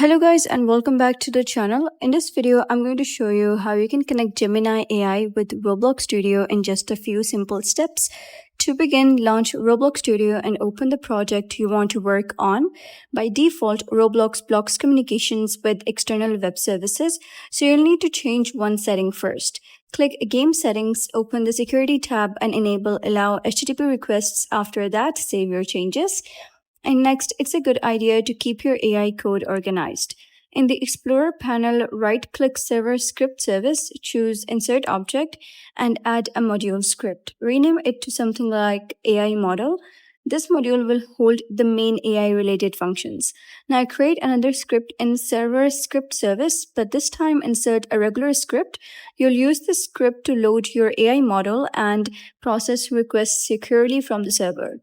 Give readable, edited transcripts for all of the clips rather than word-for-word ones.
Hello guys and welcome back to the channel. In this video, I'm going to show you how you can connect Gemini AI with Roblox Studio in just a few simple steps. To begin, launch Roblox Studio and open the project you want to work on. By default, Roblox blocks communications with external web services, so you'll need to change one setting first. Click Game Settings, open the Security tab and enable Allow HTTP requests. After that, save your changes. And next, it's a good idea to keep your AI code organized. In the Explorer panel, right-click Server Script Service, choose Insert Object, and add a module script. Rename it to something like AI Model. This module will hold the main AI-related functions. Now create another script in Server Script Service, but this time insert a regular script. You'll use this script to load your AI model and process requests securely from the server.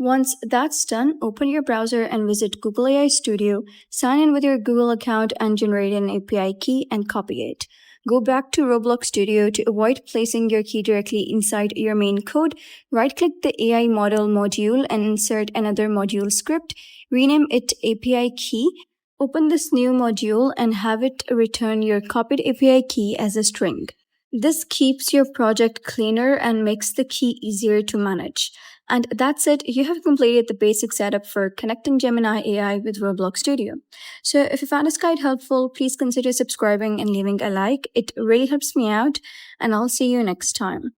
Once that's done, open your browser and visit Google AI Studio, sign in with your Google account and generate an API key and copy it. Go back to Roblox Studio to avoid placing your key directly inside your main code. Right-click the AI model module and insert another module script. Rename it API key. Open this new module and have it return your copied API key as a string. This keeps your project cleaner and makes the key easier to manage. And that's it. You have completed the basic setup for connecting Gemini AI with Roblox Studio. So if you found this guide helpful, please consider subscribing and leaving a like. It really helps me out, and I'll see you next time.